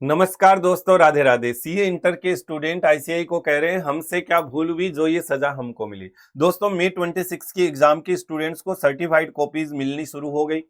नमस्कार दोस्तों, Radhe Radhe. CA inter के स्टूडेंट आईसीआई को कह रहे हैं हमसे क्या भूल हुई जो ये सजा हमको मिली। दोस्तों, मई 26 की एग्जाम के स्टूडेंट्स को सर्टिफाइड कॉपीज मिलनी शुरू हो गई।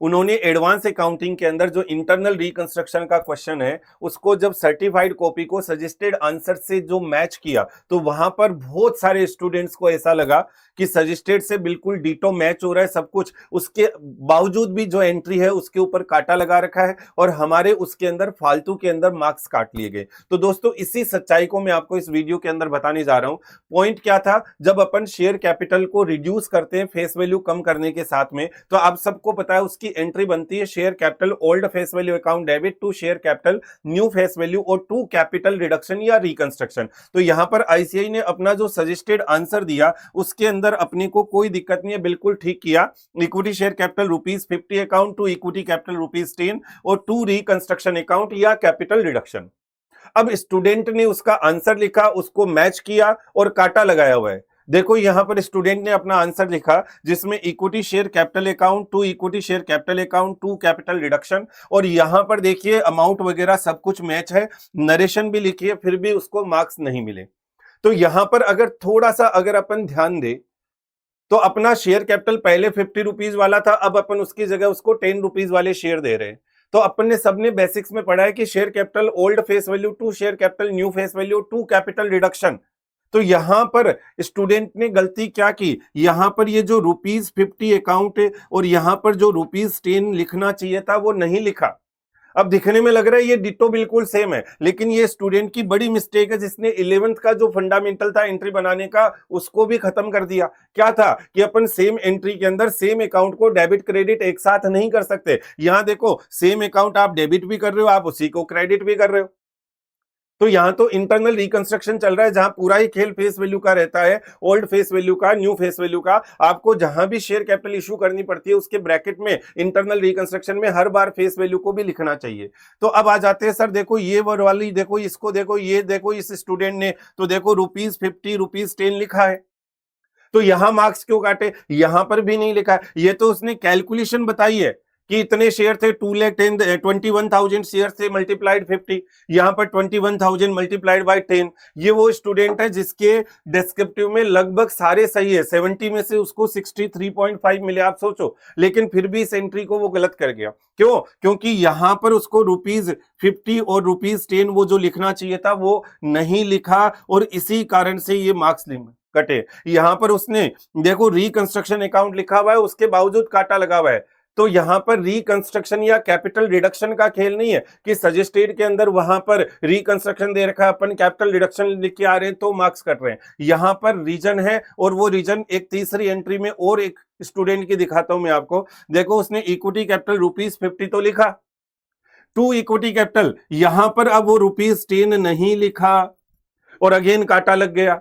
उन्होंने एडवांस अकाउंटिंग के अंदर जो इंटरनल रिकंस्ट्रक्शन का क्वेश्चन है उसको जब सर्टिफाइड कॉपी को सजेस्टेड आंसर से जो मैच किया तो वहां पर बहुत सारे स्टूडेंट्स को ऐसा लगा कि सजेस्टेड से बिल्कुल डिटो मैच हो रहा है सब कुछ। उसके बावजूद भी जो एंट्री है उसके ऊपर काटा लगा रखा है और हमारे उसके अंदर फालतू के अंदर मार्क्स काट लिए गए। तो दोस्तों, इसी सच्चाई को मैं आपको इस वीडियो के अंदर बताने जा रहा हूं। पॉइंट क्या था, जब अपन शेयर कैपिटल को रिड्यूस करते हैं फेस वैल्यू कम करने के साथ में, तो आप सबको पता है उसकी एंट्री बनती है share capital old face value account debit to share capital new face value और टू कैपिटल रिडक्शन या रिकंस्ट्रक्शन। तो यहां पर आईसीआई ने अपना जो सजेस्टेड आंसर दिया उसके अंदर अपने को कोई दिक्कत नहीं है, बिल्कुल ठीक किया। Equity share capital ₹50 account to equity capital ₹10 और टू रिकंस्ट्रक्शन अकाउंट या कैपिटल रिडक्शन। अब स्टूडेंट ने उसका आंसर लिखा, उसको मैच किया और काटा लगाया हुआ है। देखो यहां पर स्टूडेंट ने अपना आंसर लिखा जिसमें equity share capital account to equity share capital account to capital reduction, और यहां पर देखिए अमाउंट वगैरह सब कुछ मैच है, नरेशन भी लिखी है, फिर भी उसको मार्क्स नहीं मिले। तो यहां पर अगर थोड़ा सा अगर अपन ध्यान दे तो अपना शेयर कैपिटल पहले ₹50 वाला था, अब अपन उसकी जगह उसको ₹10 वाले शेयर दे रहे हैं। तो अपन ने सबने बेसिक्स में पढ़ा है कि share capital old face value to share capital new face value to capital reduction. तो यहां पर स्टूडेंट ने गलती क्या की, यहां पर ये जो ₹50 अकाउंट है और यहां पर जो ₹10 लिखना चाहिए था वो नहीं लिखा। अब दिखने में लग रहा है ये डिटो बिल्कुल सेम है, लेकिन ये स्टूडेंट की बड़ी मिस्टेक है जिसने 11th का जो फंडामेंटल था एंट्री बनाने का उसको भी खत्म कर दिया। क्या था कि अपन सेम एंट्री के अंदर सेम अकाउंट को डेबिट क्रेडिट एक साथ नहीं कर सकते। यहां देखो सेम अकाउंट आप डेबिट भी कर रहे हो, आप उसी को क्रेडिट भी कर रहे हो। तो यहां तो इंटरनल रिकंस्ट्रक्शन चल रहा है जहां पूरा ही खेल फेस वैल्यू का रहता है, ओल्ड फेस वैल्यू का, न्यू फेस वैल्यू का। आपको जहां भी शेयर कैपिटल इशू करनी पड़ती है उसके ब्रैकेट में इंटरनल रिकंस्ट्रक्शन में हर बार फेस वैल्यू को भी लिखना चाहिए। तो अब आ जाते हैं, सर देखो ये वाली देखो, इसको देखो, ये देखो इस स्टूडेंट ने तो देखो ₹50 ₹10 लिखा है, तो यहां मार्क्स क्यों काटे, यहां पर भी नहीं लिखा है। ये तो उसने कैलकुलेशन बताई है कि इतने शेयर थे, 21,000 शेयर थे मल्टीप्लाइड 50, यहां पर 21,000 मल्टीप्लाइड बाय 10। ये वो स्टूडेंट है जिसके डिस्क्रिप्टिव में लगभग सारे सही है, 70 में से उसको 63.5 मिले, आप सोचो। लेकिन फिर भी इस एंट्री को वो गलत कर गया। क्यों? क्योंकि यहां पर उसको ₹50 और ₹10 वो जो लिखना चाहिए था वो नहीं लिखा, और इसी कारण से ये मार्क्स कटे। यहां पर उसने देखो रिकंस्ट्रक्शन अकाउंट लिखा हुआ है, उसके बावजूद काटा लगा हुआ है। तो यहां पर रिकंस्ट्रक्शन या कैपिटल रिडक्शन का खेल नहीं है कि सजेस्टेड के अंदर वहां पर रिकंस्ट्रक्शन दे रखा है, अपन कैपिटल रिडक्शन लिख के आ रहे हैं तो मार्क्स कट रहे हैं। यहां पर रीजन है, और वो रीजन एक तीसरी एंट्री में और एक स्टूडेंट की दिखाता हूं मैं आपको। देखो उसने इक्विटी कैपिटल ₹50 तो लिखा, टू इक्विटी कैपिटल, यहां पर अब वो ₹10 नहीं लिखा और अगेन काटा लग गया।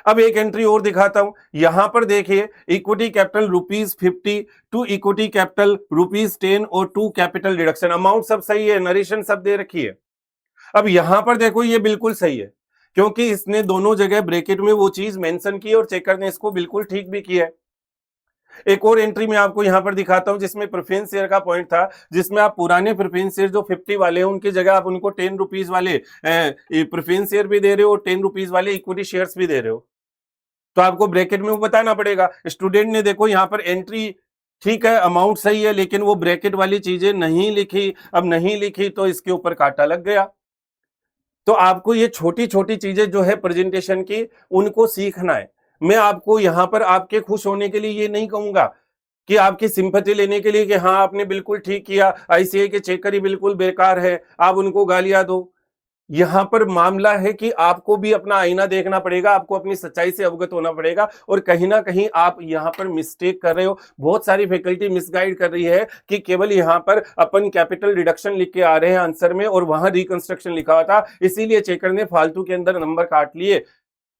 अब एक एंट्री और दिखाता हूं, यहां पर देखिए equity capital ₹50 to equity capital ₹10 और टू कैपिटल रिडक्शन, अमाउंट सब सही है, नरेशन सब दे रखी है। अब यहां पर देखो ये बिल्कुल सही है क्योंकि इसने दोनों जगह ब्रैकेट में वो चीज मेंशन की और चेकर ने इसको बिल्कुल ठीक भी किया है। एक और एंट्री में आपको यहां पर दिखाता हूं जिसमें प्रेफरेंस शेयर का पॉइंट था, जिसमें आप पुराने प्रेफरेंस शेयर जो 50 वाले हैं उनकी जगह आप उनको ₹10 वाले प्रेफरेंस शेयर भी दे रहे हो और ₹10 वाले इक्विटी शेयर्स भी दे रहे हो। तो आपको ब्रैकेट में वो बताना पड़ेगा। स्टूडेंट ने देखो यहां पर एंट्री ठीक है, अमाउंट सही है, लेकिन वो ब्रैकेट वाली चीजें नहीं लिखी। अब नहीं लिखी तो इसके ऊपर काटा लग गया। तो आपको ये छोटी छोटी चीजें जो है प्रेजेंटेशन की उनको सीखना है। मैं आपको यहां पर आपके खुश होने के लिए ये नहीं कहूंगा कि आपकी सिंपैथी लेने के लिए कि हाँ आपने बिल्कुल ठीक किया, आईसीआई के चेकर ही बिल्कुल बेकार है, आप उनको गालियां दो। यहां पर मामला है कि आपको भी अपना आईना देखना पड़ेगा, आपको अपनी सच्चाई से अवगत होना पड़ेगा, और कहीं ना कहीं आप यहां पर मिस्टेक कर रहे हो। बहुत सारी फैकल्टी मिसगाइड कर रही है कि केवल यहां पर अपन कैपिटल रिडक्शन लिख के आ रहे हैं आंसर में और वहां रिकंस्ट्रक्शन लिखा हुआ था, इसीलिए चेकर ने फालतू के अंदर नंबर काट लिए।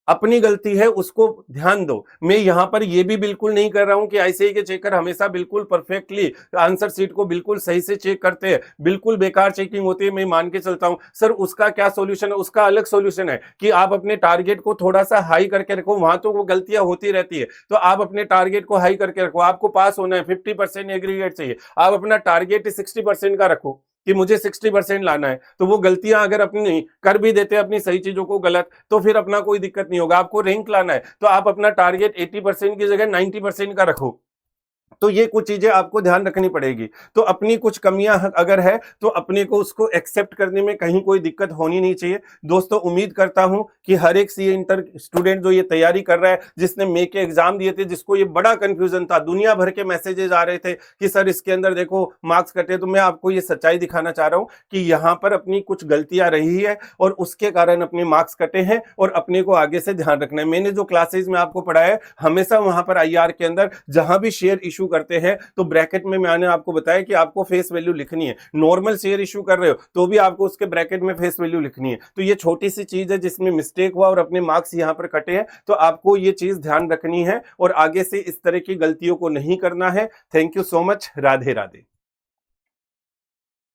अपनी गलती है, उसको ध्यान दो। मैं यहां पर यह भी बिल्कुल नहीं कर रहा हूं कि आईसीआई के चेकर हमेशा बिल्कुल परफेक्टली आंसर शीट को बिल्कुल सही से चेक करते हैं, बिल्कुल बेकार चेकिंग होती है, मैं मान के चलता हूं। सर उसका क्या सॉल्यूशन है? उसका अलग सॉल्यूशन है कि आप अपने टारगेट को थोड़ा सा हाई करके रखो, वहां तो वो गलतियां होती रहती है, तो आप अपने टारगेट को हाई करके रखो। आपको पास होना है, 50% एग्रीगेट चाहिए, आप अपना टारगेट 60% का रखो कि मुझे 60% लाना है, तो वो गलतियां अगर अपनी कर भी देते हैं अपनी सही चीजों को गलत, तो फिर अपना कोई दिक्कत नहीं होगा। आपको रैंक लाना है तो आप अपना टारगेट 80% की जगह 90% का रखो। तो ये कुछ चीजें आपको ध्यान रखनी पड़ेगी। तो अपनी कुछ कमियां अगर है तो अपने को उसको एक्सेप्ट करने में कहीं कोई दिक्कत होनी नहीं चाहिए। दोस्तों उम्मीद करता हूं कि हर एक सीए इंटर स्टूडेंट जो ये तैयारी कर रहा है, जिसने मे के एग्जाम दिए थे, जिसको ये बड़ा कंफ्यूजन था, दुनिया भर के मैसेजेस आ रहे थे कि सर इसके अंदर देखो मार्क्स कटे, तो मैं आपको ये सच्चाई दिखाना चाह रहा हूं कि यहाँ पर अपनी कुछ गलतियां रही है और उसके कारण अपने मार्क्स कटे हैं और अपने को आगे से ध्यान रखना है। मैंने जो क्लासेज में आपको पढ़ाया है, हमेशा वहां पर आईआर के अंदर जहां भी शेयर इशू करते हैं तो ब्रैकेट में मैंने आपको बताया कि आपको फेस वैल्यू लिखनी है। नॉर्मल शेयर इशू कर रहे हो तो भी आपको उसके ब्रैकेट में फेस वैल्यू लिखनी है। तो ये छोटी सी चीज है जिसमें मिस्टेक हुआ और अपने मार्क्स यहां पर कटे हैं, तो आपको ये चीज ध्यान रखनी है और आगे से इस तरह की गलतियों को नहीं करना है। Thank you so much. Radhe Radhe.